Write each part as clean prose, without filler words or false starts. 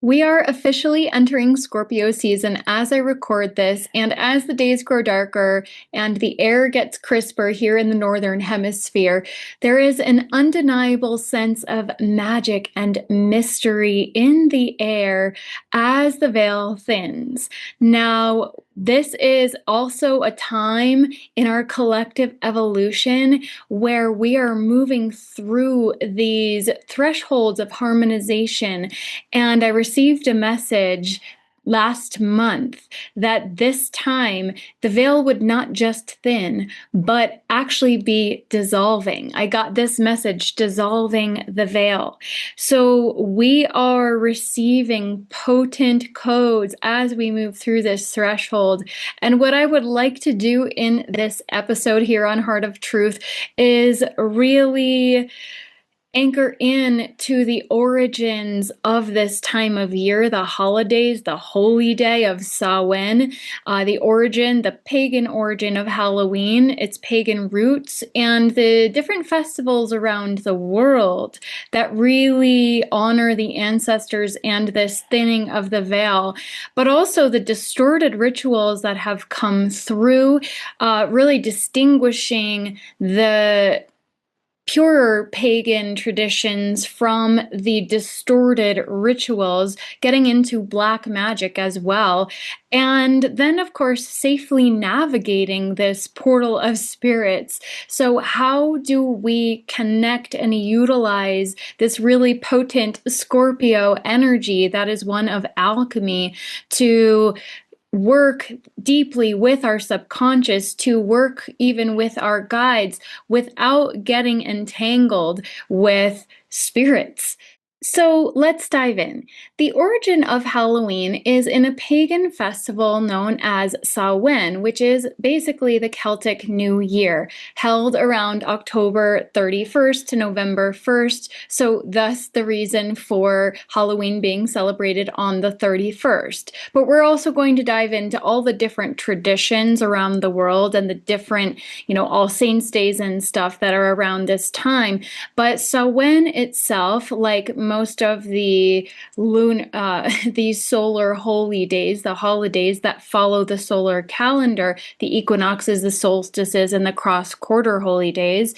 We are officially entering Scorpio season as I record this, and as the days grow darker and the air gets crisper here in the Northern Hemisphere, there is an undeniable sense of magic and mystery in the air as the veil thins. Now, this is also a time in our collective evolution where we are moving through these thresholds of harmonization, and I received a message last month that this time the veil would not just thin, but actually be dissolving. I got this message, dissolving the veil. So we are receiving potent codes as we move through this threshold. And what I would like to do in this episode here on Heart of Truth is really anchor in to the origins of this time of year, the holidays, the holy day of Samhain, the pagan origin of Halloween, its pagan roots, and the different festivals around the world that really honor the ancestors and this thinning of the veil, but also the distorted rituals that have come through, really distinguishing the purer pagan traditions from the distorted rituals, getting into black magic as well. And then, of course, safely navigating this portal of spirits. So how do we connect and utilize this really potent Scorpio energy that is one of alchemy to work deeply with our subconscious, to work even with our guides without getting entangled with spirits? So let's dive in. The origin of Halloween is in a pagan festival known as Samhain, which is basically the Celtic New Year, held around October 31st to November 1st. So thus the reason for Halloween being celebrated on the 31st. But we're also going to dive into all the different traditions around the world and the different, All Saints Days and stuff that are around this time. But Samhain itself, like most of the these solar holy days, the holidays that follow the solar calendar, the equinoxes, the solstices, and the cross-quarter holy days,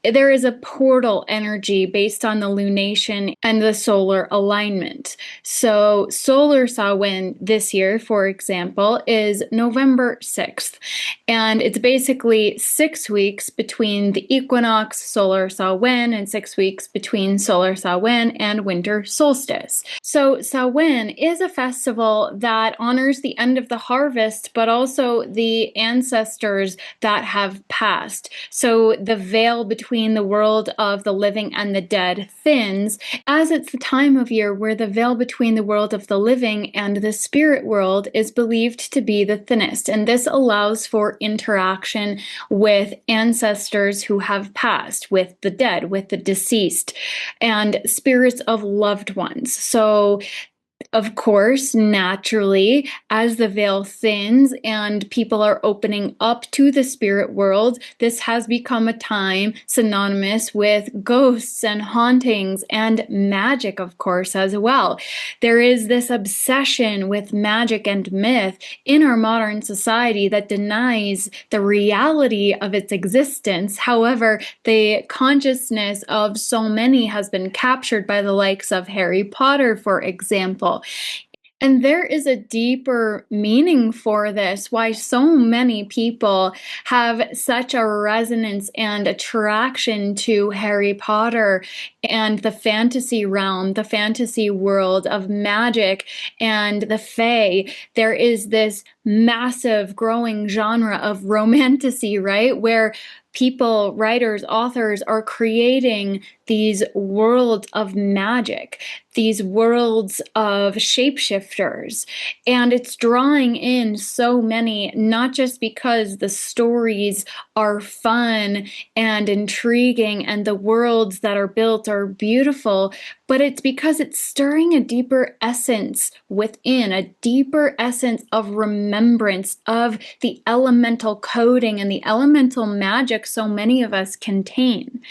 there is a portal energy based on the lunation and the solar alignment. So solar Samhain this year, for example, is November 6th. And it's basically 6 weeks between the equinox, solar Samhain, and 6 weeks between solar Samhain and winter solstice. So Samhain is a festival that honors the end of the harvest, but also the ancestors that have passed. So the veil between the world of the living and the dead thins, as it's the time of year where the veil between the world of the living and the spirit world is believed to be the thinnest. And this allows for interaction with ancestors who have passed, with the dead, with the deceased, and spirits of loved ones. So of course, naturally, as the veil thins and people are opening up to the spirit world, this has become a time synonymous with ghosts and hauntings and magic, of course, as well. There is this obsession with magic and myth in our modern society that denies the reality of its existence. However, the consciousness of so many has been captured by the likes of Harry Potter, for example. And there is a deeper meaning for this, why so many people have such a resonance and attraction to Harry Potter and the fantasy realm, the fantasy world of magic and the fae. There is this massive growing genre of romantasy, right? Where people, writers, authors are creating these worlds of magic, these worlds of shapeshifters. And it's drawing in so many, not just because the stories are fun and intriguing and the worlds that are built are beautiful, but it's because it's stirring a deeper essence within, a deeper essence of remembrance of the elemental coding and the elemental magic so many of us contain.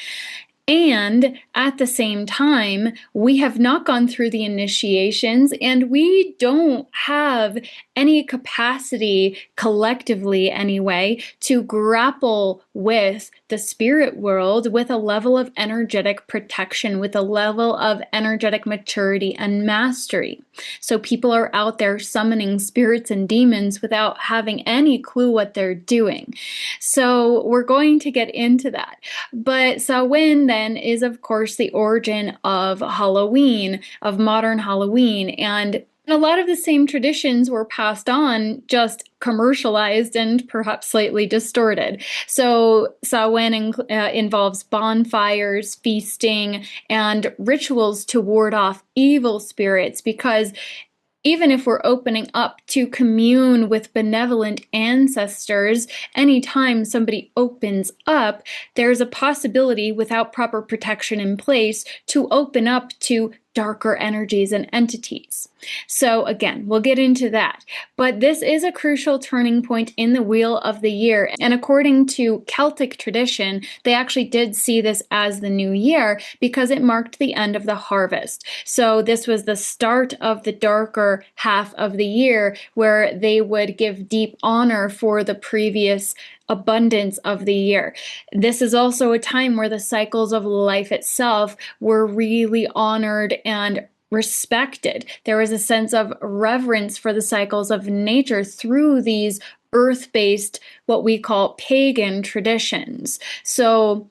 And at the same time, we have not gone through the initiations, and we don't have any capacity, collectively anyway, to grapple with the spirit world with a level of energetic protection, with a level of energetic maturity and mastery. So people are out there summoning spirits and demons without having any clue what they're doing. So we're going to get into that. But Samhain then is, of course, the origin of Halloween, of modern Halloween. And a lot of the same traditions were passed on, just commercialized and perhaps slightly distorted. So Samhain involves bonfires, feasting, and rituals to ward off evil spirits, because even if we're opening up to commune with benevolent ancestors, anytime somebody opens up, there's a possibility, without proper protection in place, to open up to darker energies and entities. So again, we'll get into that. But this is a crucial turning point in the wheel of the year. And according to Celtic tradition, they actually did see this as the new year because it marked the end of the harvest. So this was the start of the darker half of the year, where they would give deep honor for the previous abundance of the year. This is also a time where the cycles of life itself were really honored and respected. There was a sense of reverence for the cycles of nature through these earth-based, what we call pagan traditions. So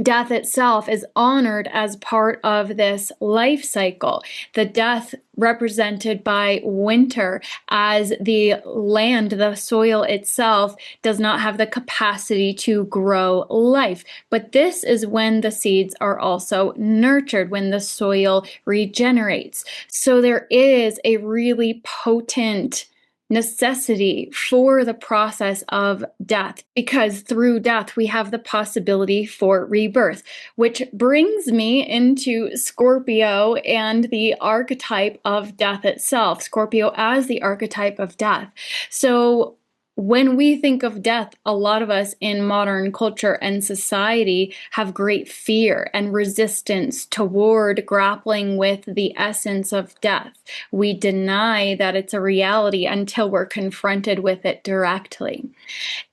death itself is honored as part of this life cycle. The death represented by winter, as the land, the soil itself, does not have the capacity to grow life. But this is when the seeds are also nurtured, when the soil regenerates. So there is a really potent necessity for the process of death, because through death we have the possibility for rebirth, which brings me into Scorpio and the archetype of death itself. Scorpio as the archetype of death. So when we think of death, a lot of us in modern culture and society have great fear and resistance toward grappling with the essence of death. We deny that it's a reality until we're confronted with it directly.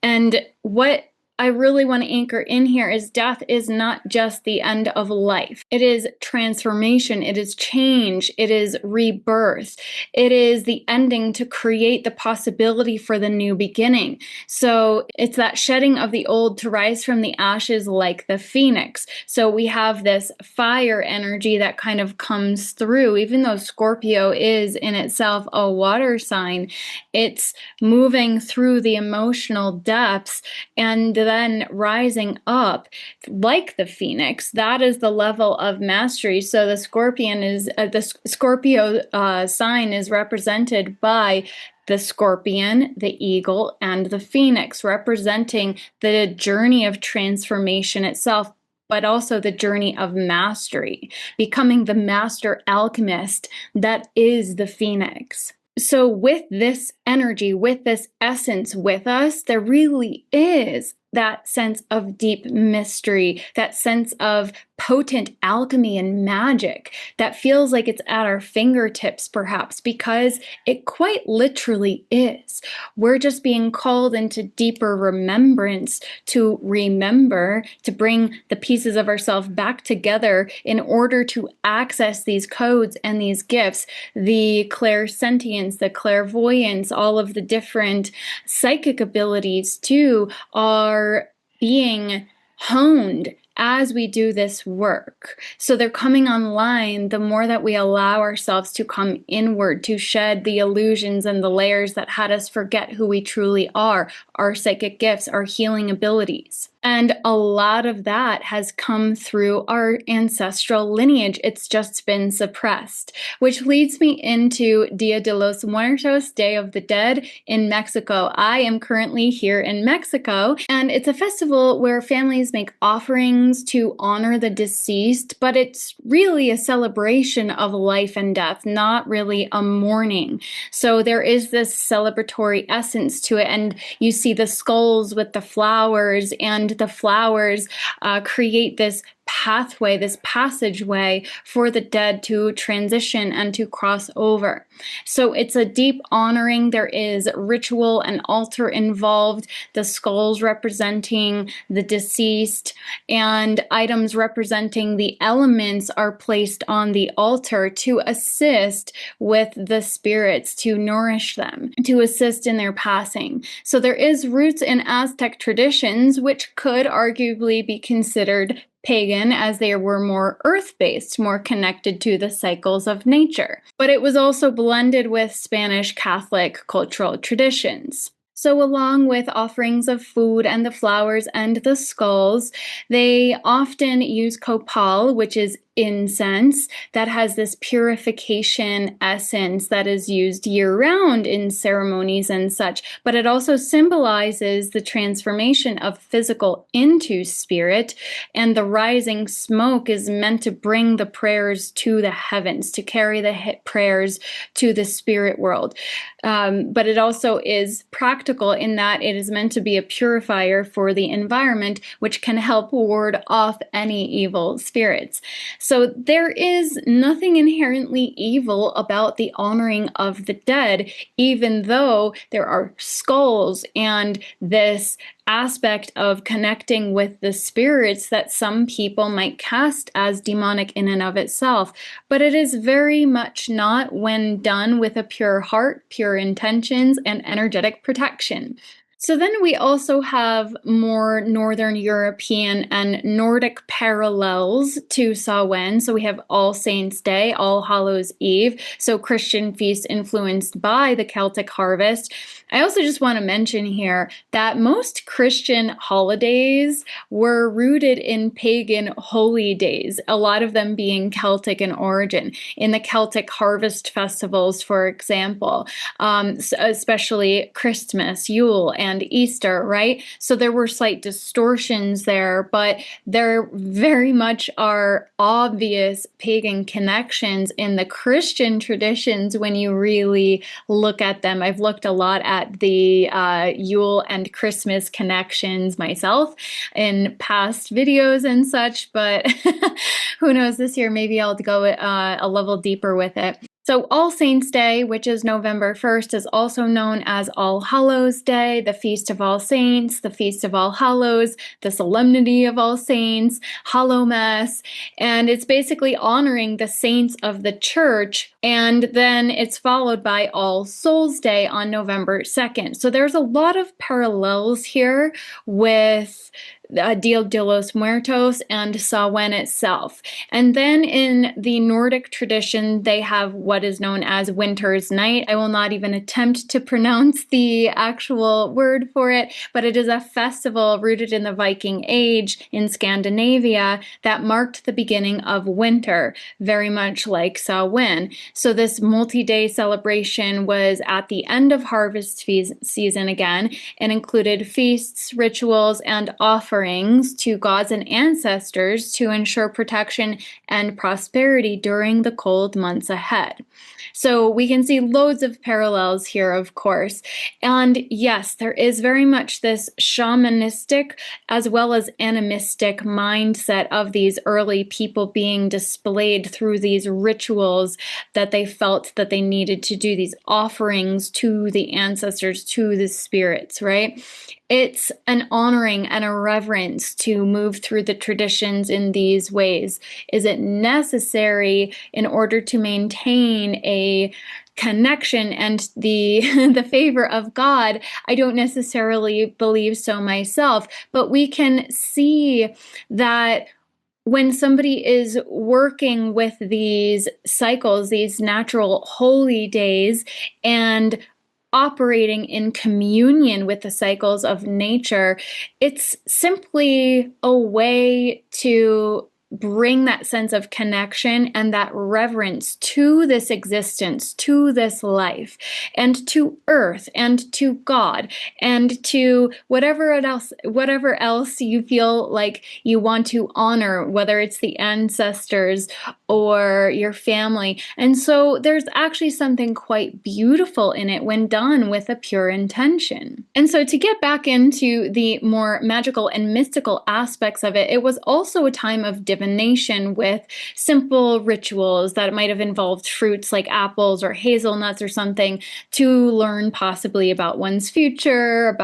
And what I really want to anchor in here is death is not just the end of life. It is transformation. It is change. It is rebirth. It is the ending to create the possibility for the new beginning. So it's that shedding of the old to rise from the ashes like the phoenix. So we have this fire energy that kind of comes through. Even though Scorpio is in itself a water sign, it's moving through the emotional depths and then rising up like the phoenix. That is the level of mastery. So the Scorpion is the Scorpio sign is represented by the scorpion, the eagle, and the phoenix, representing the journey of transformation itself, but also the journey of mastery, becoming the master alchemist that is the phoenix. So with this energy, with this essence with us, there really is that sense of deep mystery, that sense of potent alchemy and magic that feels like it's at our fingertips, perhaps, because it quite literally is. We're just being called into deeper remembrance to remember, to bring the pieces of ourselves back together in order to access these codes and these gifts, the clairsentience, the clairvoyance, all of the different psychic abilities too are being honed as we do this work. So they're coming online the more that we allow ourselves to come inward, to shed the illusions and the layers that had us forget who we truly are, our psychic gifts, our healing abilities. And a lot of that has come through our ancestral lineage. It's just been suppressed, which leads me into Dia de los Muertos, Day of the Dead, in Mexico. I am currently here in Mexico, and it's a festival where families make offerings to honor the deceased, but it's really a celebration of life and death, not really a mourning. So there is this celebratory essence to it, and you see the skulls with the flowers, and the flowers create this pathway, this passageway for the dead to transition and to cross over. So it's a deep honoring. There is ritual and altar involved, the skulls representing the deceased, and items representing the elements are placed on the altar to assist with the spirits, to nourish them, to assist in their passing. So there is roots in Aztec traditions, which could arguably be considered pagan, as they were more earth-based, more connected to the cycles of nature. But it was also blended with Spanish Catholic cultural traditions. So along with offerings of food and the flowers and the skulls, they often use copal, which is incense that has this purification essence that is used year-round in ceremonies and such, but it also symbolizes the transformation of physical into spirit, and the rising smoke is meant to bring the prayers to the heavens, to carry the prayers to the spirit world. But it also is practical in that it is meant to be a purifier for the environment, which can help ward off any evil spirits. So there is nothing inherently evil about the honoring of the dead, even though there are skulls and this aspect of connecting with the spirits that some people might cast as demonic in and of itself. But it is very much not when done with a pure heart, pure intentions, and energetic protection. So then we also have more Northern European and Nordic parallels to Samhain. So we have All Saints' Day, All Hallows' Eve, so Christian feasts influenced by the Celtic harvest. I also just want to mention here that most Christian holidays were rooted in pagan holy days, a lot of them being Celtic in origin. In the Celtic harvest festivals, for example, especially Christmas, Yule, and Easter, right? So there were slight distortions there, but there very much are obvious pagan connections in the Christian traditions when you really look at them. I've looked a lot at the Yule and Christmas connections myself in past videos and such, but who knows, this year maybe I'll go a level deeper with it. So All Saints' Day, which is November 1st, is also known as All Hallows' Day, the Feast of All Saints, the Feast of All Hallows, the Solemnity of All Saints, Hallowmas, and it's basically honoring the saints of the church, and then it's followed by All Souls' Day on November 2nd. So there's a lot of parallels here with Dia de los Muertos and Samhain itself. And then in the Nordic tradition, they have what is known as Winter's Night. I will not even attempt to pronounce the actual word for it, but it is a festival rooted in the Viking Age in Scandinavia that marked the beginning of winter, very much like Samhain. So this multi-day celebration was at the end of harvest season again, and included feasts, rituals, and offerings to gods and ancestors to ensure protection and prosperity during the cold months ahead. So we can see loads of parallels here, of course. And yes, there is very much this shamanistic as well as animistic mindset of these early people being displayed through these rituals that they felt that they needed to do, these offerings to the ancestors, to the spirits, right? It's an honoring and a reverence to move through the traditions in these ways. Is it necessary in order to maintain a connection and the the favor of God? I don't necessarily believe so myself, but we can see that when somebody is working with these cycles, these natural holy days, and operating in communion with the cycles of nature, it's simply a way to bring that sense of connection and that reverence to this existence, to this life, and to earth, and to God, and to whatever else you feel like you want to honor, whether it's the ancestors or your family. And so there's actually something quite beautiful in it when done with a pure intention. And so to get back into the more magical and mystical aspects of it, it was also a time of divination with simple rituals that might have involved fruits like apples or hazelnuts or something to learn possibly about one's future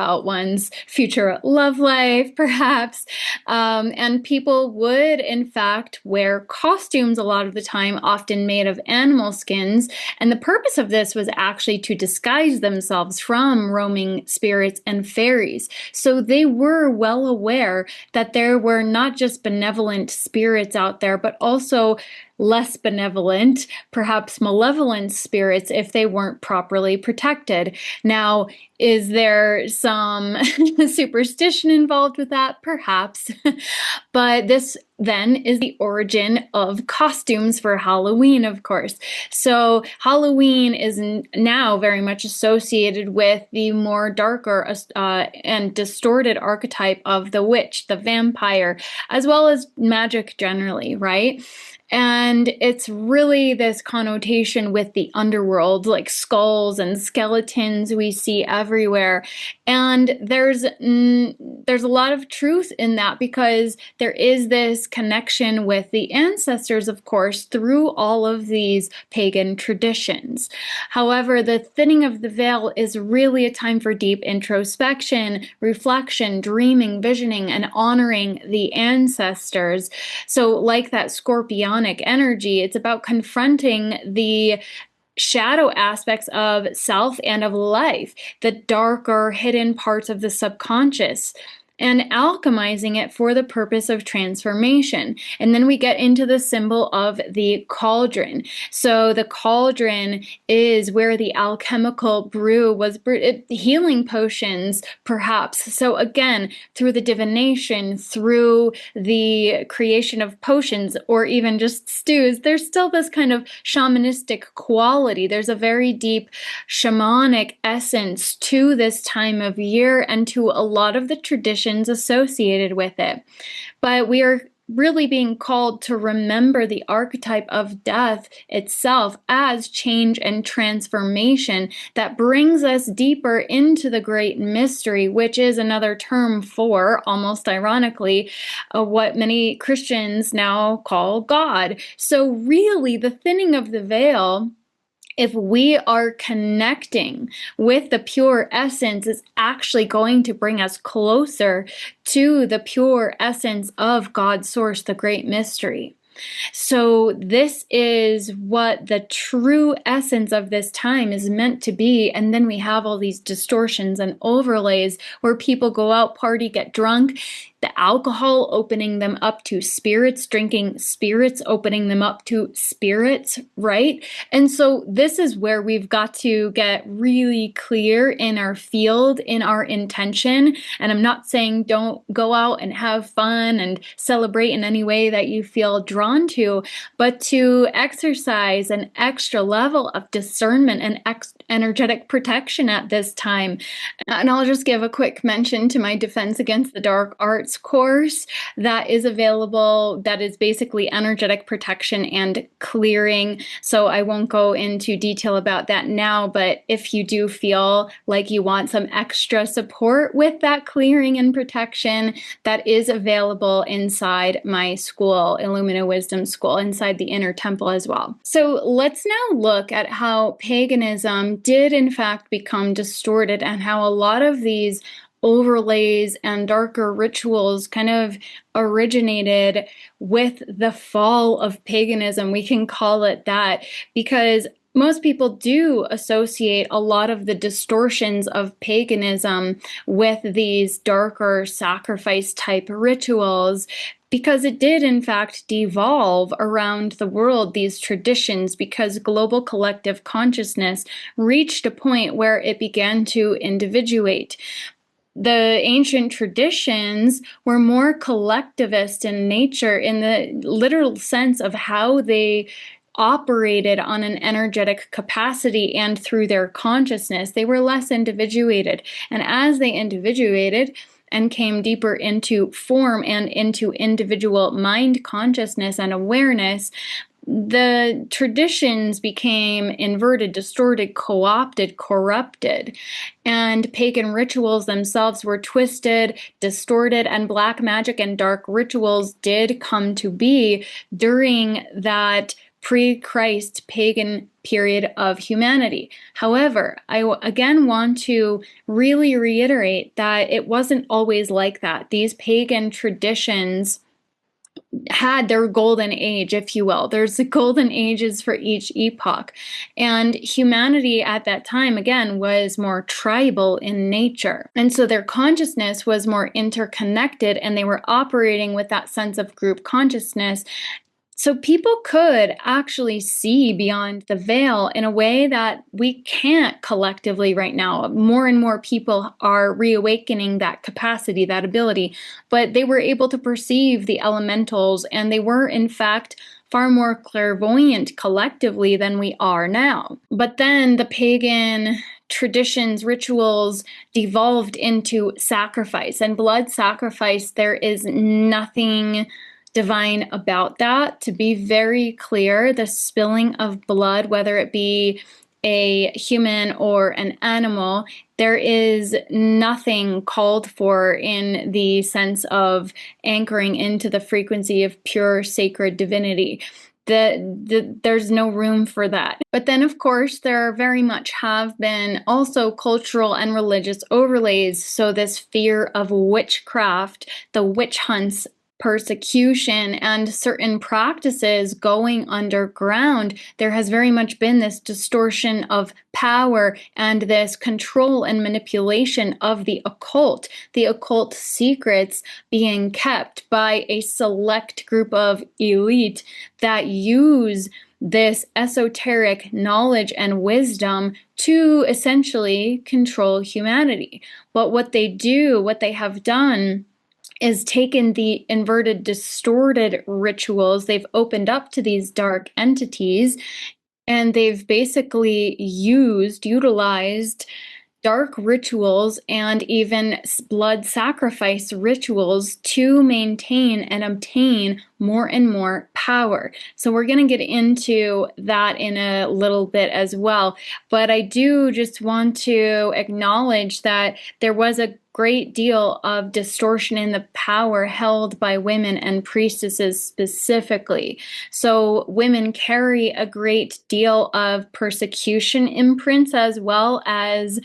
love life, perhaps. And people would, in fact, wear costumes a lot of the time, often made of animal skins. And the purpose of this was actually to disguise themselves from roaming spirits and fairies. So they were well aware that there were not just benevolent spirits out there, but also less benevolent, perhaps malevolent spirits if they weren't properly protected. Now, is there some superstition involved with that? Perhaps. But this then is the origin of costumes for Halloween, of course. So Halloween is now very much associated with the more darker and distorted archetype of the witch, the vampire, as well as magic generally, right? And it's really this connotation with the underworld, like skulls and skeletons we see everywhere. And there's a lot of truth in that, because there is this connection with the ancestors, of course, through all of these pagan traditions. However, the thinning of the veil is really a time for deep introspection, reflection, dreaming, visioning, and honoring the ancestors. So like that Scorpionic energy, it's about confronting the shadow aspects of self and of life, the darker hidden parts of the subconscious, and alchemizing it for the purpose of transformation. And then we get into the symbol of the cauldron. So the cauldron is where the alchemical brew was brewed, healing potions, perhaps. So again, through the divination, through the creation of potions, or even just stews, there's still this kind of shamanistic quality. There's a very deep shamanic essence to this time of year and to a lot of the traditions associated with it. But we are really being called to remember the archetype of death itself as change and transformation that brings us deeper into the great mystery, which is another term for, almost ironically, what many Christians now call God. So really, the thinning of the veil, if we are connecting with the pure essence, is actually going to bring us closer to the pure essence of God's source, the great mystery. So this is what the true essence of this time is meant to be. And then we have all these distortions and overlays where people go out, party, get drunk, the alcohol opening them up to spirits, drinking spirits, opening them up to spirits, right? And so this is where we've got to get really clear in our field, in our intention. And I'm not saying don't go out and have fun and celebrate in any way that you feel drawn to, but to exercise an extra level of discernment and energetic protection at this time. And I'll just give a quick mention to my Defense Against the Dark Arts course that is available, that is basically energetic protection and clearing. So I won't go into detail about that now, but if you do feel like you want some extra support with that clearing and protection, that is available inside my school, Illumina Wisdom School, inside the Inner Temple as well. So let's now look at how paganism did in fact become distorted, and how a lot of these overlays and darker rituals kind of originated with the fall of paganism. We can call it that, because most people do associate a lot of the distortions of paganism with these darker sacrifice type rituals, because it did in fact devolve around the world, these traditions, because global collective consciousness reached a point where it began to individuate. The ancient traditions were more collectivist in nature, in the literal sense of how they operated on an energetic capacity and through their consciousness. They were less individuated. And as they individuated and came deeper into form and into individual mind consciousness and awareness, the traditions became inverted, distorted, co-opted, corrupted, and pagan rituals themselves were twisted, distorted, and black magic and dark rituals did come to be during that pre-Christ pagan period of humanity. However, I again want to really reiterate that it wasn't always like that. These pagan traditions had their golden age, if you will. There's the golden ages for each epoch. And humanity at that time, again, was more tribal in nature. And so their consciousness was more interconnected, and they were operating with that sense of group consciousness. So people could actually see beyond the veil in a way that we can't collectively right now. More and more people are reawakening that capacity, that ability, but they were able to perceive the elementals, and they were, in fact, far more clairvoyant collectively than we are now. But then the pagan traditions, rituals devolved into sacrifice, and blood sacrifice. There is nothing divine about that. To be very clear, the spilling of blood, whether it be a human or an animal, there is nothing called for in the sense of anchoring into the frequency of pure sacred divinity. There's no room for that. But then, of course, there very much have been also cultural and religious overlays. So this fear of witchcraft, the witch hunts, persecution, and certain practices going underground, there has very much been this distortion of power and this control and manipulation of the occult secrets being kept by a select group of elite that use this esoteric knowledge and wisdom to essentially control humanity. But what they have done is taken the inverted, distorted rituals, they've opened up to these dark entities, and they've basically utilized dark rituals and even blood sacrifice rituals to maintain and obtain more and more power. So we're going to get into that in a little bit as well. But I do just want to acknowledge that there was a great deal of distortion in the power held by women and priestesses specifically. So women carry a great deal of persecution imprints, as well as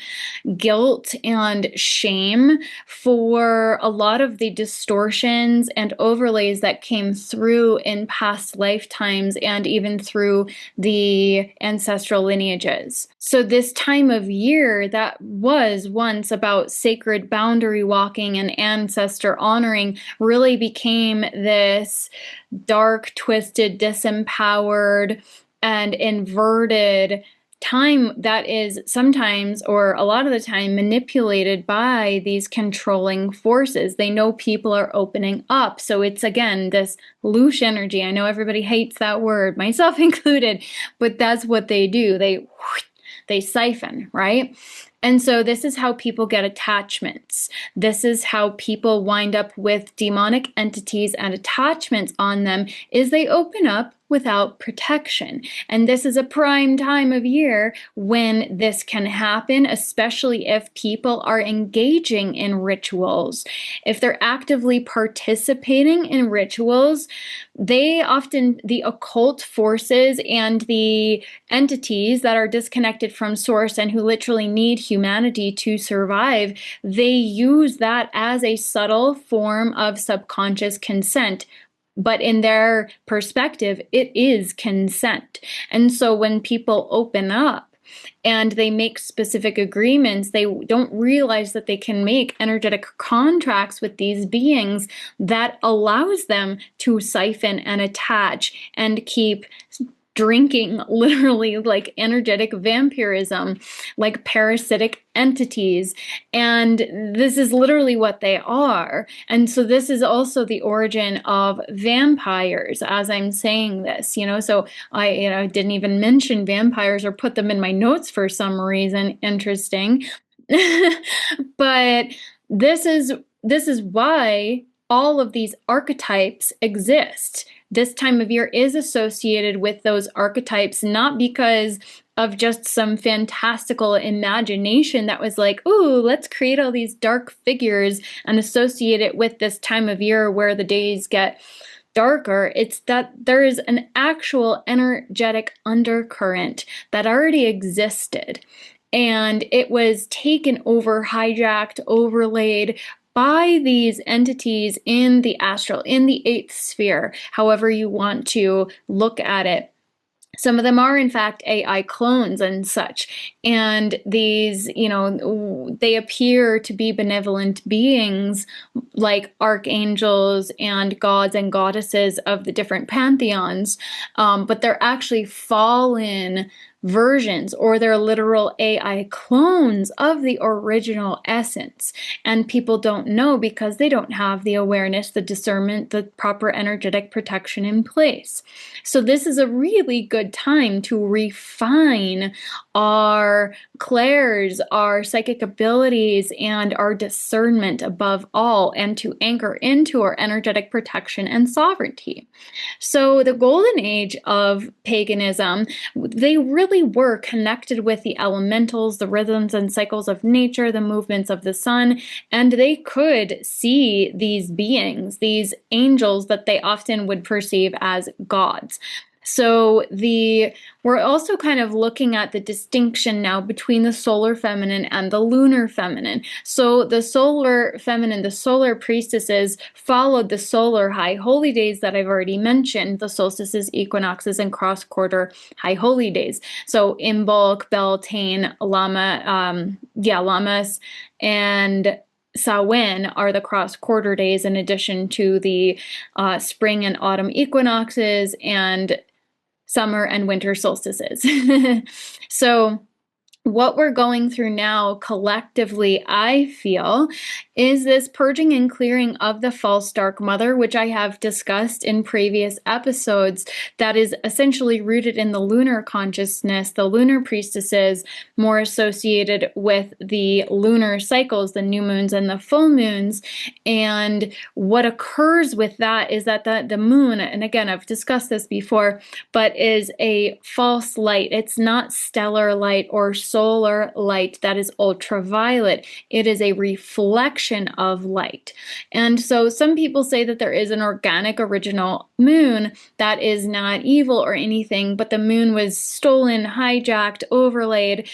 guilt and shame for a lot of the distortions and overlays that came through in past lifetimes and even through the ancestral lineages. So this time of year that was once about sacred boundary walking and ancestor honoring really became this dark, twisted, disempowered, and inverted time that is sometimes, or a lot of the time, manipulated by these controlling forces. They know people are opening up. So it's, again, this loosh energy. I know everybody hates that word, myself included, but that's what they do. They siphon, right? And so this is how people get attachments. This is how people wind up with demonic entities and attachments on them, is they open up without protection. And this is a prime time of year when this can happen, especially if people are engaging in rituals. If they're actively participating in rituals, they often, the occult forces and the entities that are disconnected from source and who literally need humanity to survive, they use that as a subtle form of subconscious consent. But in their perspective, it is consent. And so when people open up and they make specific agreements, they don't realize that they can make energetic contracts with these beings that allows them to siphon and attach and keep drinking, literally, like energetic vampirism, like parasitic entities. And this is literally what they are. And so this is also the origin of vampires as I'm saying this, so I didn't even mention vampires or put them in my notes for some reason. Interesting. But this is why all of these archetypes exist. this time of year is associated with those archetypes, not because of just some fantastical imagination that was like, ooh, let's create all these dark figures and associate it with this time of year where the days get darker. It's that there is an actual energetic undercurrent that already existed. And it was taken over, hijacked, overlaid by these entities in the astral, in the eighth sphere, however you want to look at it. Some of them are, in fact, AI clones and such. And these, they appear to be benevolent beings like archangels and gods and goddesses of the different pantheons. But they're actually fallen versions, or they're literal AI clones of the original essence. And people don't know because they don't have the awareness, the discernment, the proper energetic protection in place. So this is a really good time to refine our clairs, our psychic abilities, and our discernment above all, and to anchor into our energetic protection and sovereignty. So the golden age of paganism, they really were connected with the elementals, the rhythms and cycles of nature, the movements of the sun, and they could see these beings, these angels that they often would perceive as gods. So we're also kind of looking at the distinction now between the solar feminine and the lunar feminine. So the solar feminine, the solar priestesses, followed the solar high holy days that I've already mentioned, the solstices, equinoxes, and cross-quarter high holy days. So Imbolc, Beltane, Lammas, and Samhain are the cross-quarter days, in addition to the spring and autumn equinoxes and summer and winter solstices. So what we're going through now collectively, I feel, is this purging and clearing of the false dark mother, which I have discussed in previous episodes, that is essentially rooted in the lunar consciousness, the lunar priestesses, more associated with the lunar cycles, the new moons and the full moons. And what occurs with that is that the moon, and again, I've discussed this before, but is a false light. It's not stellar light or solar light that is ultraviolet. It is a reflection of light. And so some people say that there is an organic original moon that is not evil or anything, but the moon was stolen, hijacked, overlaid,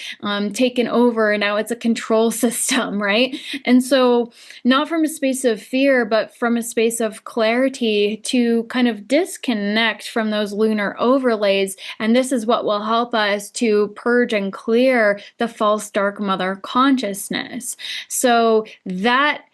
taken over, and now it's a control system, right? And so not from a space of fear, but from a space of clarity to kind of disconnect from those lunar overlays. And this is what will help us to purge and clear the false dark mother consciousness. So that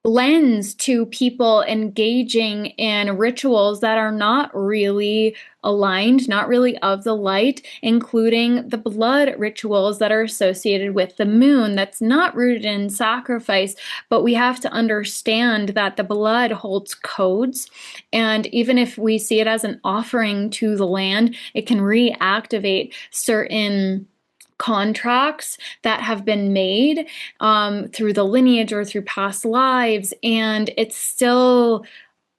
lends to people engaging in rituals that are not really aligned, not really of the light, including the blood rituals that are associated with the moon. That's not rooted in sacrifice, but we have to understand that the blood holds codes. And even if we see it as an offering to the land, it can reactivate certain contracts that have been made through the lineage or through past lives, and it's still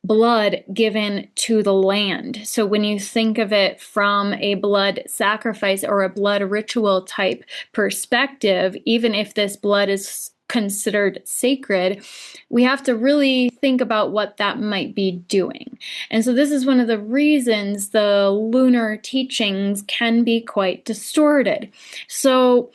blood given to the land. So when you think of it from a blood sacrifice or a blood ritual type perspective, even if this blood is considered sacred, we have to really think about what that might be doing. And so this is one of the reasons the lunar teachings can be quite distorted. So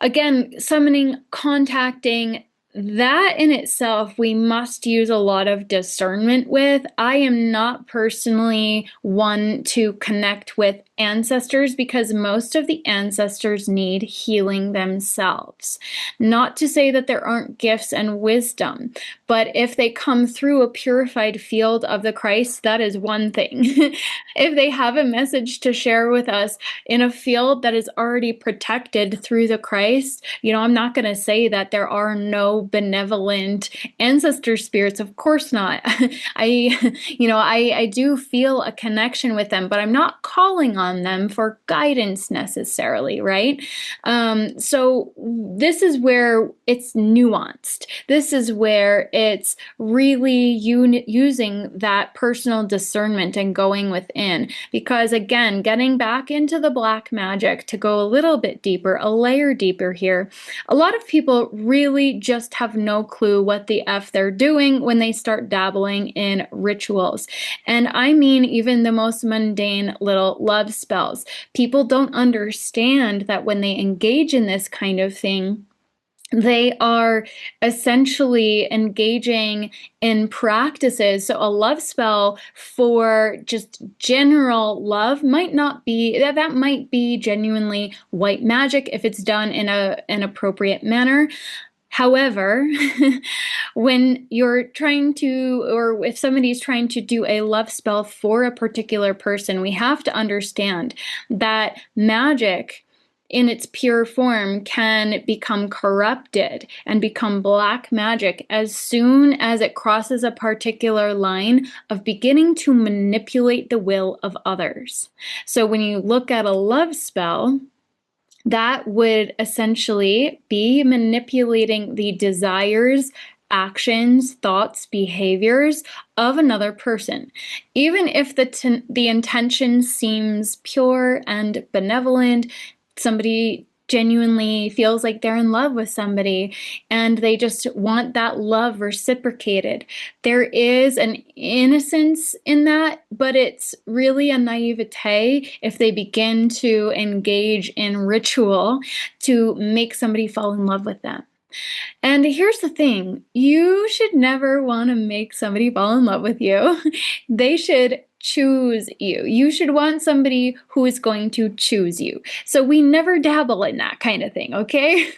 again, summoning, contacting, that in itself, we must use a lot of discernment with. I am not personally one to connect with ancestors because most of the ancestors need healing themselves. Not to say that there aren't gifts and wisdom, but if they come through a purified field of the Christ, that is one thing. If they have a message to share with us in a field that is already protected through the Christ, I'm not going to say that there are no benevolent ancestor spirits. Of course not. I do feel a connection with them, but I'm not calling on upon them for guidance necessarily, right? So this is where it's nuanced. This is where it's really using that personal discernment and going within. Because again, getting back into the black magic, to go a little bit deeper, a layer deeper here, a lot of people really just have no clue what the F they're doing when they start dabbling in rituals. And I mean even the most mundane little love spells. People don't understand that when they engage in this kind of thing, they are essentially engaging in practices. So a love spell for just general love might not be, that might be genuinely white magic if it's done in an appropriate manner. However, when you're trying to, or if somebody's trying to do a love spell for a particular person, we have to understand that magic in its pure form can become corrupted and become black magic as soon as it crosses a particular line of beginning to manipulate the will of others. So when you look at a love spell, that would essentially be manipulating the desires, actions, thoughts, behaviors of another person. Even if the intention seems pure and benevolent, somebody genuinely feels like they're in love with somebody and they just want that love reciprocated. There is an innocence in that, but it's really a naivete if they begin to engage in ritual to make somebody fall in love with them. And here's the thing, you should never want to make somebody fall in love with you. They should choose you. You should want somebody who is going to choose you. So we never dabble in that kind of thing, okay?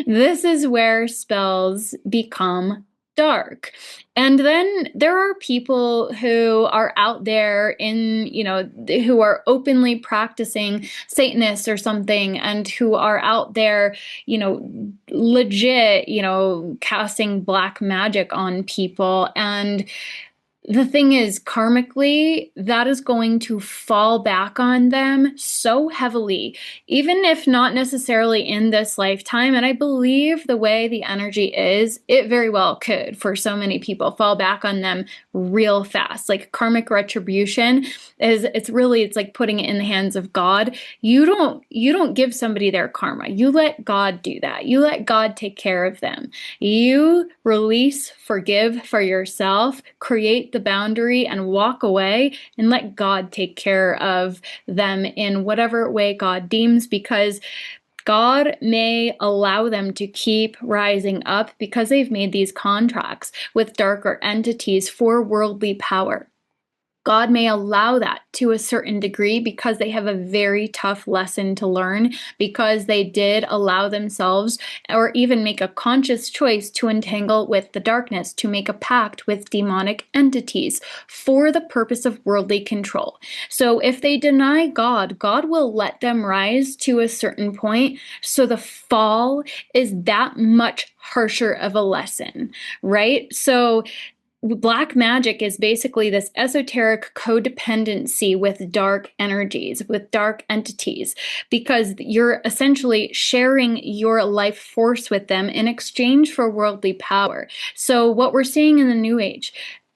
This is where spells become dark. And then there are people who are out there who are openly practicing Satanists or something, and who are out there, legit, casting black magic on people. And the thing is, karmically, that is going to fall back on them so heavily, even if not necessarily in this lifetime. And I believe the way the energy is, it very well could, for so many people, fall back on them real fast. Like karmic retribution it's like putting it in the hands of God. You don't give somebody their karma. You let God do that. You let God take care of them. You release, forgive for yourself, create the boundary and walk away and let God take care of them in whatever way God deems, because God may allow them to keep rising up because they've made these contracts with darker entities for worldly power. God may allow that to a certain degree because they have a very tough lesson to learn, because they did allow themselves or even make a conscious choice to entangle with the darkness, to make a pact with demonic entities for the purpose of worldly control. So if they deny God, God will let them rise to a certain point. So the fall is that much harsher of a lesson, right? So black magic is basically this esoteric codependency with dark energies, with dark entities, because you're essentially sharing your life force with them in exchange for worldly power. So what we're seeing in the New Age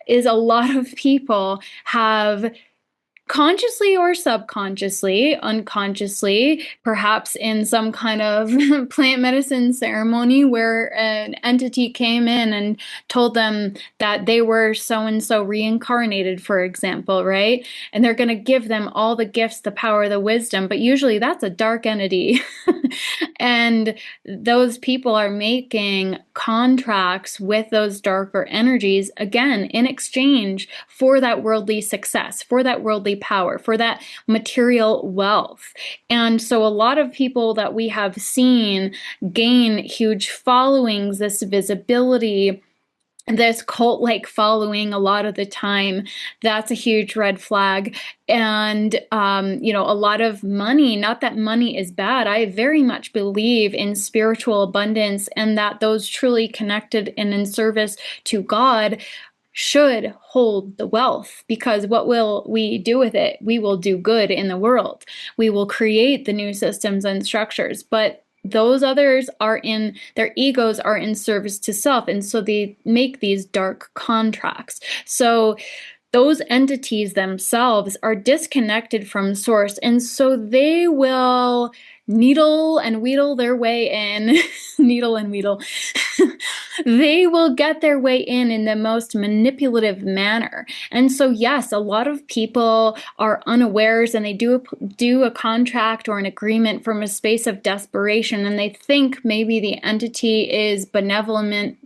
is a lot of people have, consciously or subconsciously, unconsciously, perhaps in some kind of plant medicine ceremony where an entity came in and told them that they were so-and-so reincarnated, for example, right? And they're going to give them all the gifts, the power, the wisdom, but usually that's a dark entity. And those people are making contracts with those darker energies, again, in exchange for that worldly success, for that worldly power, for that material wealth. And so a lot of people that we have seen gain huge followings, this visibility, this cult-like following a lot of the time, that's a huge red flag. And, a lot of money, not that money is bad. I very much believe in spiritual abundance and that those truly connected and in service to God should hold the wealth, because what will we do with it? We will do good in the world. We will create the new systems and structures, but those others are in their egos are in service to self, and so they make these dark contracts. So those entities themselves are disconnected from source, and so they will needle and wheedle their way in. Needle and wheedle. They will get their way in the most manipulative manner. And so, yes, a lot of people are unawares, and they do a contract or an agreement from a space of desperation, and they think maybe the entity is benevolent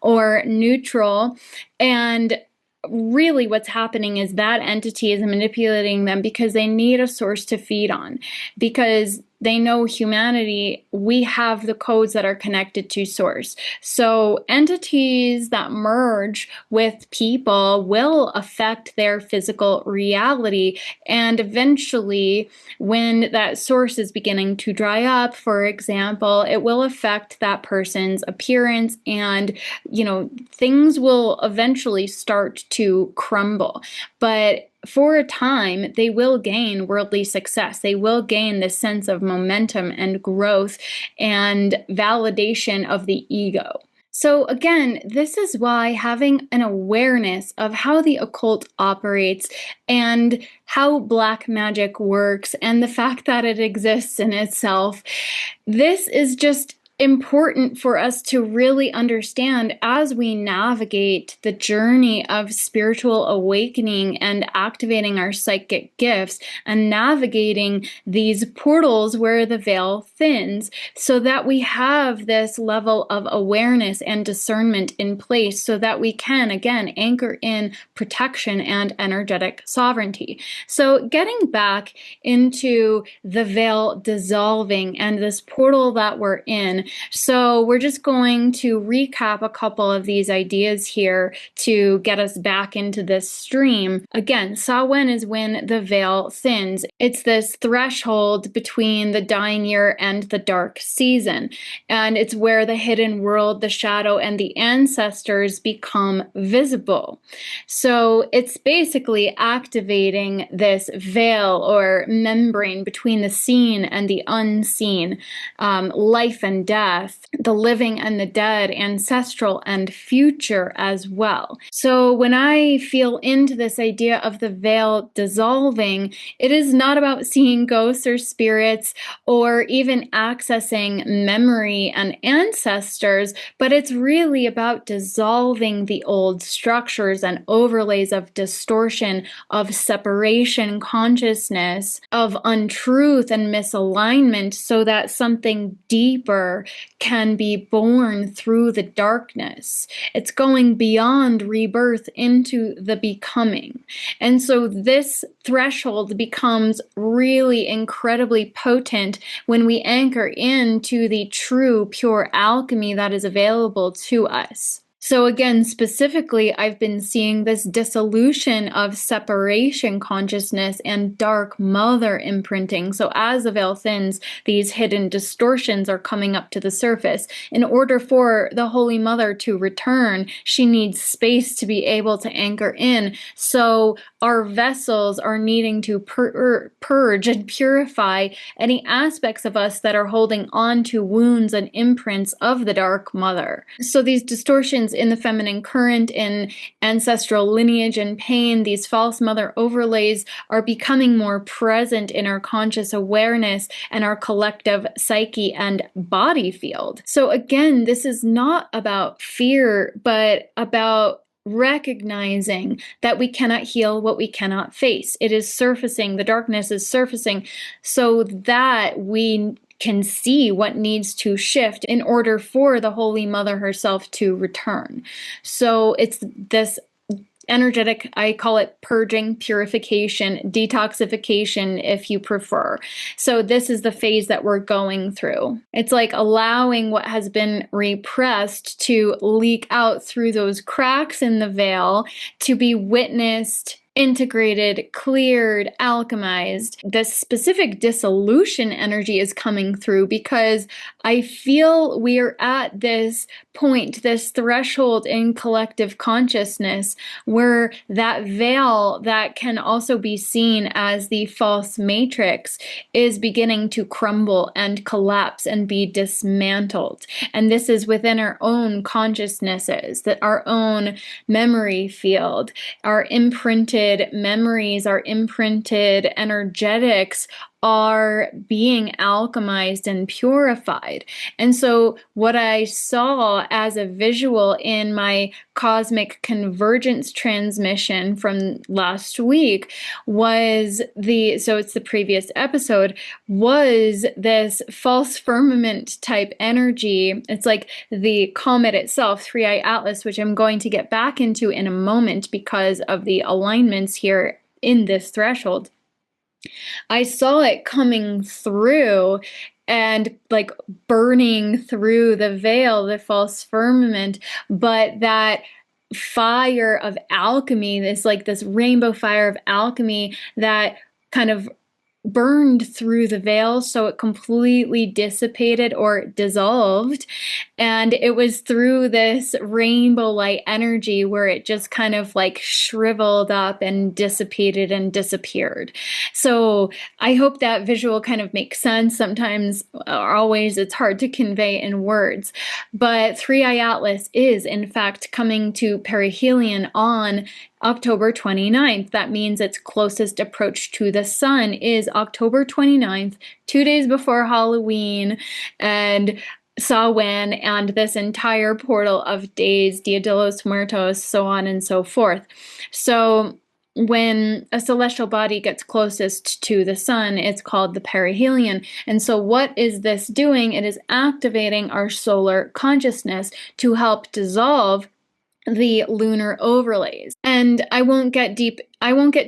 or neutral. And really what's happening is that entity is manipulating them because they need a source to feed on, because they know humanity, we have the codes that are connected to source. So entities that merge with people will affect their physical reality. And eventually, when that source is beginning to dry up, for example, it will affect that person's appearance, and, things will eventually start to crumble. But for a time, they will gain worldly success. They will gain this sense of momentum and growth and validation of the ego. So again, this is why having an awareness of how the occult operates and how black magic works and the fact that it exists in itself, this is just important for us to really understand as we navigate the journey of spiritual awakening and activating our psychic gifts and navigating these portals where the veil thins, so that we have this level of awareness and discernment in place so that we can, again, anchor in protection and energetic sovereignty. So getting back into the veil dissolving and this portal that we're in, so we're just going to recap a couple of these ideas here to get us back into this stream. Again, Samhain is when the veil thins. It's this threshold between the dying year and the dark season. And it's where the hidden world, the shadow, and the ancestors become visible. So it's basically activating this veil or membrane between the seen and the unseen, life and death, the living and the dead, ancestral and future as well. So when I feel into this idea of the veil dissolving, it is not about seeing ghosts or spirits or even accessing memory and ancestors, but it's really about dissolving the old structures and overlays of distortion, of separation consciousness, of untruth and misalignment, so that something deeper can be born through the darkness. It's going beyond rebirth into the becoming. And so this threshold becomes really incredibly potent when we anchor into the true, pure alchemy that is available to us. So again, specifically, I've been seeing this dissolution of separation consciousness and dark mother imprinting. So as the veil thins, these hidden distortions are coming up to the surface. In order for the Holy Mother to return, she needs space to be able to anchor in. So our vessels are needing to purge and purify any aspects of us that are holding on to wounds and imprints of the Dark Mother. So these distortions in the feminine current, in ancestral lineage and pain, these false mother overlays are becoming more present in our conscious awareness and our collective psyche and body field. So again, this is not about fear, but about recognizing that we cannot heal what we cannot face. It is surfacing, the darkness is surfacing, so that we can see what needs to shift in order for the Holy Mother herself to return. So it's this energetic, I call it purging, purification, detoxification, if you prefer. So this is the phase that we're going through. It's like allowing what has been repressed to leak out through those cracks in the veil, to be witnessed, integrated, cleared, alchemized. This specific dissolution energy is coming through because I feel we're at this point, this threshold in collective consciousness where that veil that can also be seen as the false matrix is beginning to crumble and collapse and be dismantled. And this is within our own consciousnesses, that our own memory field, our imprinted memories, our imprinted energetics are being alchemized and purified. And so what I saw as a visual in my cosmic convergence transmission from last week was it's the previous episode, was this false firmament type energy. It's like the comet itself, Three-Eye Atlas, which I'm going to get back into in a moment because of the alignments here in this threshold. I saw it coming through and like burning through the veil, the false firmament, but that fire of alchemy, this rainbow fire of alchemy that kind of burned through the veil, so it completely dissipated or dissolved. And it was through this rainbow light energy where it just kind of like shriveled up and dissipated and disappeared. So I hope that visual kind of makes sense. Sometimes, or always, it's hard to convey in words. But Three-Eye Atlas is, in fact, coming to perihelion on October 29th. That means its closest approach to the sun is October 29th, 2 days before Halloween, and Samhain, and this entire portal of days, Dia de los Muertos, so on and so forth. So when a celestial body gets closest to the sun, it's called the perihelion. And so what is this doing? It is activating our solar consciousness to help dissolve the lunar overlays. And I won't get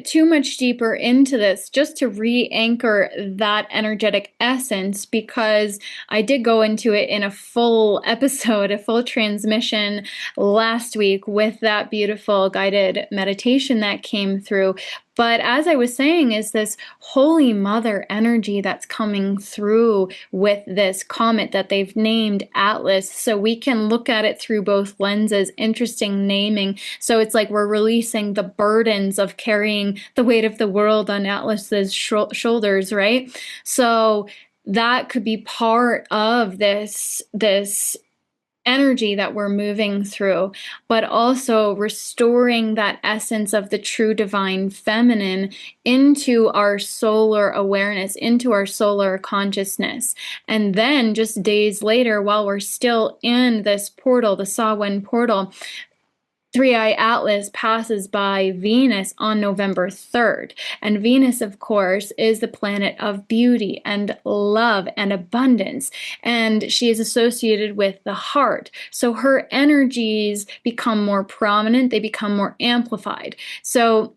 too much deeper into this, just to re-anchor that energetic essence, because I did go into it in a full episode, a full transmission last week with that beautiful guided meditation that came through. But as I was saying, is this Holy Mother energy that's coming through with this comet that they've named Atlas. So we can look at it through both lenses. Interesting naming. So it's like we're releasing the burdens of carrying the weight of the world on Atlas's shoulders, right? So that could be part of this energy that we're moving through, but also restoring that essence of the true divine feminine into our solar awareness, into our solar consciousness. And then just days later, while we're still in this portal, the Samhain portal, Three-Eye Atlas passes by Venus on November 3rd. And Venus, of course, is the planet of beauty and love and abundance. And she is associated with the heart. So her energies become more prominent, they become more amplified. So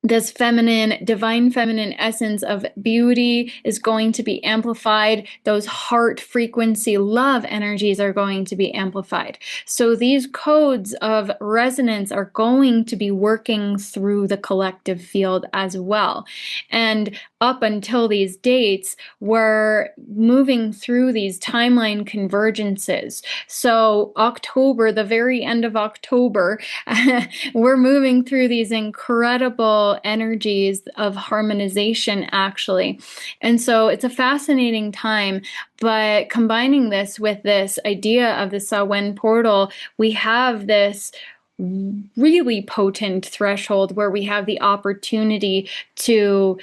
this feminine, divine feminine essence of beauty is going to be amplified. Those heart frequency love energies are going to be amplified. So these codes of resonance are going to be working through the collective field as well. And up until these dates, we're moving through these timeline convergences. So October, the very end of October, we're moving through these incredible energies of harmonization, actually. And so it's a fascinating time, but combining this with this idea of the Samhain portal, we have this really potent threshold where we have the opportunity to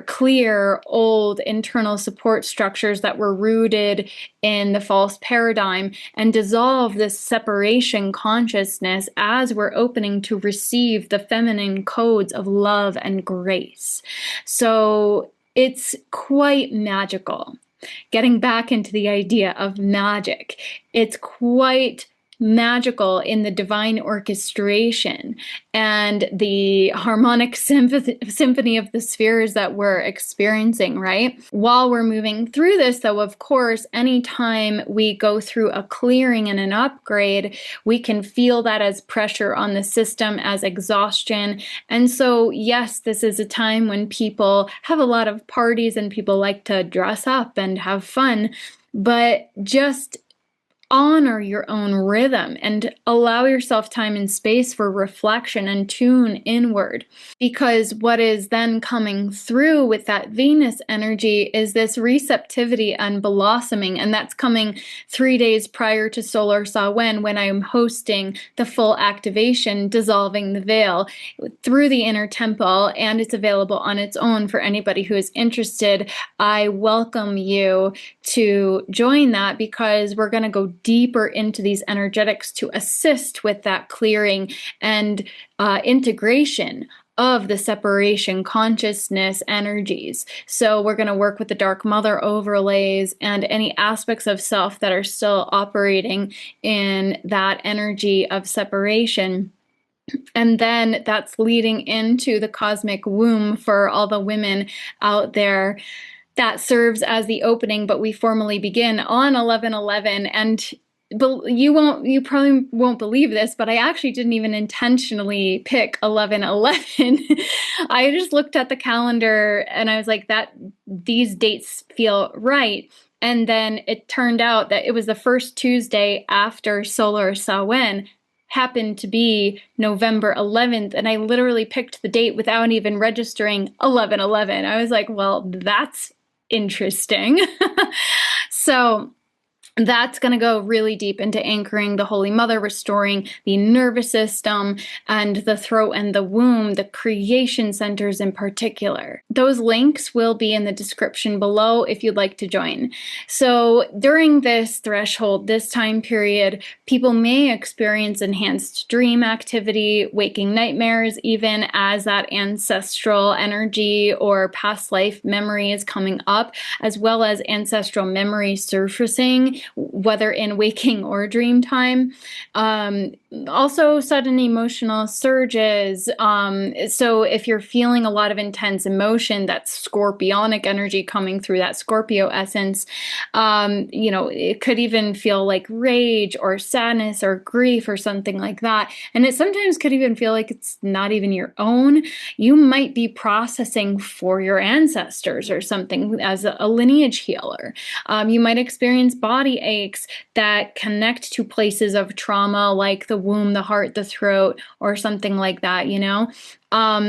clear old internal support structures that were rooted in the false paradigm and dissolve this separation consciousness as we're opening to receive the feminine codes of love and grace. So it's quite magical. Getting back into the idea of magic, it's quite magical in the divine orchestration and the harmonic symphony of the spheres that we're experiencing, right? While we're moving through this, though, of course, anytime we go through a clearing and an upgrade, we can feel that as pressure on the system, as exhaustion. And so, yes, this is a time when people have a lot of parties and people like to dress up and have fun, but just honor your own rhythm and allow yourself time and space for reflection and tune inward. Because what is then coming through with that Venus energy is this receptivity and blossoming. And that's coming 3 days prior to solar Samhain, when I'm hosting the full activation, Dissolving the Veil, through the inner temple. And it's available on its own for anybody who is interested. I welcome you to join that, because we're going to go deeper into these energetics to assist with that clearing and integration of the separation consciousness energies. So we're going to work with the Dark Mother overlays and any aspects of self that are still operating in that energy of separation. And then that's leading into the cosmic womb for all the women out there. That serves as the opening, but we formally begin on 11/11. And you probably won't believe this, but I actually didn't even intentionally pick 11/11. I just looked at the calendar and I was like, these dates feel right. And then it turned out that it was the first Tuesday after solar Samhain, happened to be November 11th, and I literally picked the date without even registering 11/11. I was like, well, that's interesting. So that's going to go really deep into anchoring the Holy Mother, restoring the nervous system and the throat and the womb, the creation centers in particular. Those links will be in the description below if you'd like to join. So during this threshold, this time period, people may experience enhanced dream activity, waking nightmares, even as that ancestral energy or past life memory is coming up, as well as ancestral memory surfacing, whether in waking or dream time. Also sudden emotional surges. So if you're feeling a lot of intense emotion, that's scorpionic energy coming through, that Scorpio essence. It could even feel like rage or sadness or grief or something like that. And it sometimes could even feel like it's not even your own. You might be processing for your ancestors or something as a lineage healer. You might experience body aches that connect to places of trauma, like the womb, the heart, the throat, or something like that,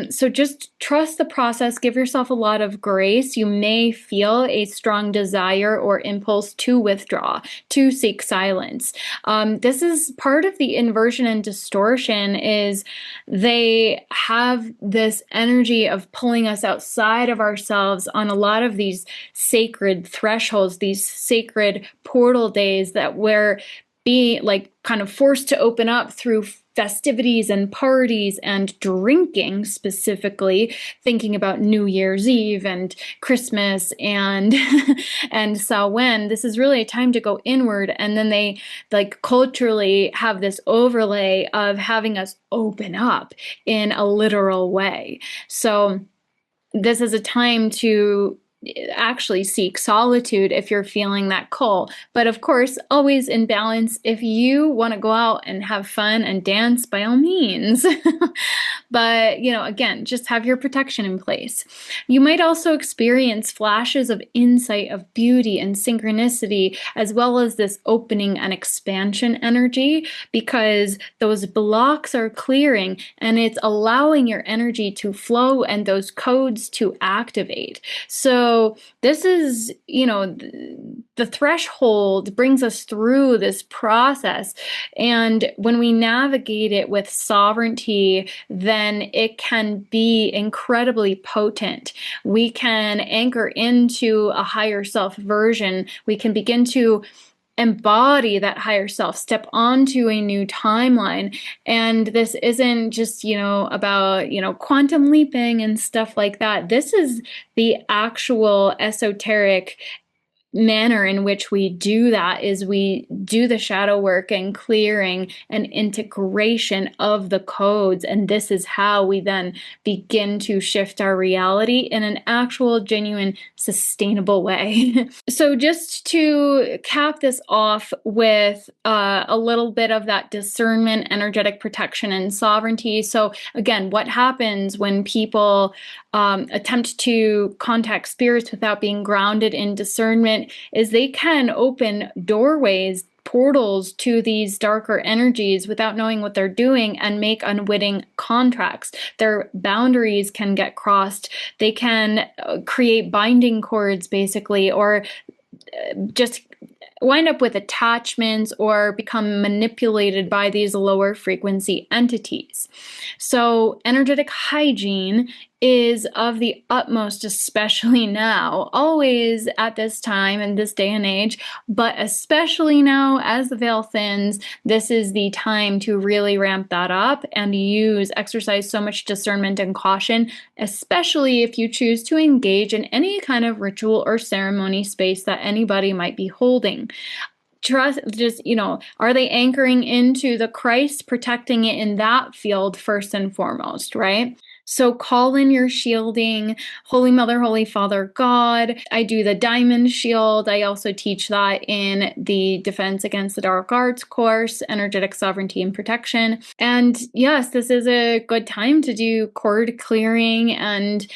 So just trust the process. Give yourself a lot of grace. You may feel a strong desire or impulse to withdraw, to seek silence. This is part of the inversion and distortion, is they have this energy of pulling us outside of ourselves on a lot of these sacred thresholds, these sacred portal days that we're being kind of forced to open up through festivities and parties and drinking, specifically thinking about New Year's Eve and Christmas and and Samhain. This is really a time to go inward, and then they culturally have this overlay of having us open up in a literal way. So this is a time to actually seek solitude if you're feeling that call. But of course, always in balance. If you want to go out and have fun and dance, by all means. But, again, just have your protection in place. You might also experience flashes of insight, of beauty and synchronicity, as well as this opening and expansion energy, because those blocks are clearing and it's allowing your energy to flow and those codes to activate. So this is, the threshold brings us through this process. And when we navigate it with sovereignty, then it can be incredibly potent. We can anchor into a higher self version. We can begin to embody that higher self, step onto a new timeline. And this isn't just, about, quantum leaping and stuff like that. This is the actual esoteric manner in which we do that is we do the shadow work and clearing and integration of the codes. And this is how we then begin to shift our reality in an actual, genuine, sustainable way. So just to cap this off with a little bit of that discernment, energetic protection, and sovereignty. So again, what happens when people attempt to contact spirits without being grounded in discernment is they can open doorways, portals to these darker energies without knowing what they're doing and make unwitting contracts. Their boundaries can get crossed. They can create binding cords, basically, or just wind up with attachments or become manipulated by these lower frequency entities. So energetic hygiene is of the utmost, especially now, always at this time and this day and age, but especially now as the veil thins, this is the time to really ramp that up and exercise so much discernment and caution, especially if you choose to engage in any kind of ritual or ceremony space that anybody might be holding. Trust, just, are they anchoring into the Christ, protecting it in that field first and foremost, right? So call in your shielding, Holy Mother, Holy Father, God. I do the diamond shield. I also teach that in the Defense Against the Dark Arts course, Energetic Sovereignty and Protection. And yes, this is a good time to do cord clearing and,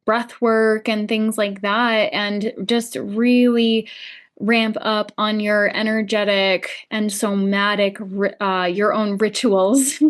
breath work and things like that, and just really ramp up on your energetic and somatic, your own rituals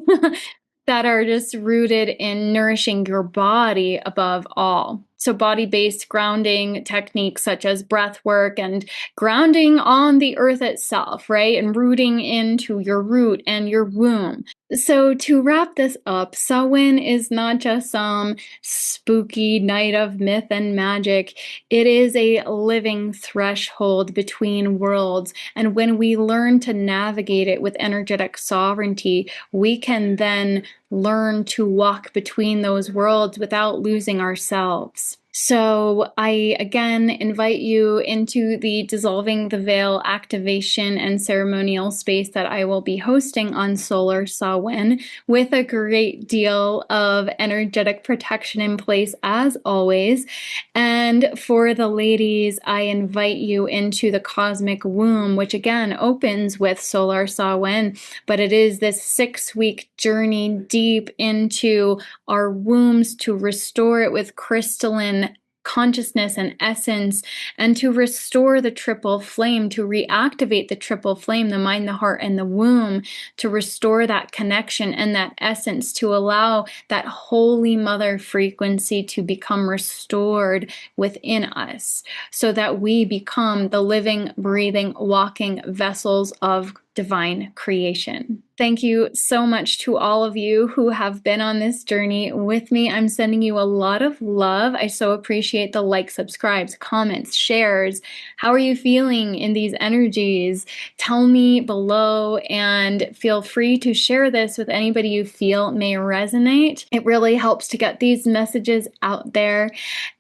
that are just rooted in nourishing your body above all. So body-based grounding techniques such as breath work and grounding on the earth itself, right? And rooting into your root and your womb. So to wrap this up, Samhain is not just some spooky night of myth and magic. It is a living threshold between worlds. And when we learn to navigate it with energetic sovereignty, we can then learn to walk between those worlds without losing ourselves. So I again invite you into the Dissolving the Veil activation and ceremonial space that I will be hosting on Solar Samhain, with a great deal of energetic protection in place as always. And for the ladies, I invite you into the Cosmic Womb, which again opens with Solar Samhain, but it is this 6-week journey deep into our wombs to restore it with crystalline consciousness and essence, and to restore the triple flame, to reactivate the triple flame, the mind, the heart, and the womb, to restore that connection and that essence, to allow that Holy Mother frequency to become restored within us, so that we become the living, breathing, walking vessels of divine creation. Thank you so much to all of you who have been on this journey with me. I'm sending you a lot of love. I so appreciate the likes, subscribes, comments, shares. How are you feeling in these energies? Tell me below, and feel free to share this with anybody you feel may resonate. It really helps to get these messages out there.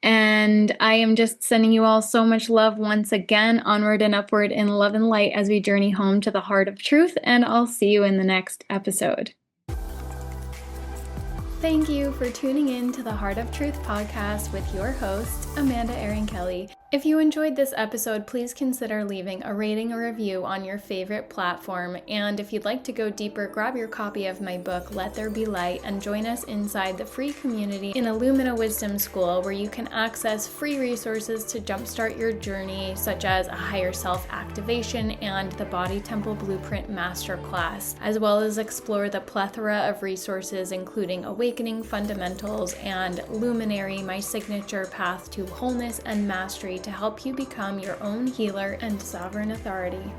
And I am just sending you all so much love once again, onward and upward in love and light as we journey home to the heart of truth, and I'll see you in the next episode. Thank you for tuning in to the Heart of Truth podcast with your host, Amanda Erin Kelly. If you enjoyed this episode, please consider leaving a rating or review on your favorite platform. And if you'd like to go deeper, grab your copy of my book, Let There Be Light, and join us inside the free community in Illumina Wisdom School, where you can access free resources to jumpstart your journey, such as a higher self activation and the Body Temple Blueprint Masterclass, as well as explore the plethora of resources, including Awakening Fundamentals and Luminary, my signature path to wholeness and mastery, to help you become your own healer and sovereign authority.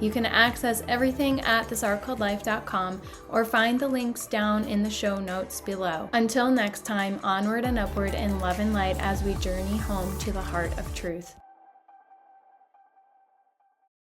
You can access everything at thisartcalledlife.com or find the links down in the show notes below. Until next time, onward and upward in love and light as we journey home to the heart of truth.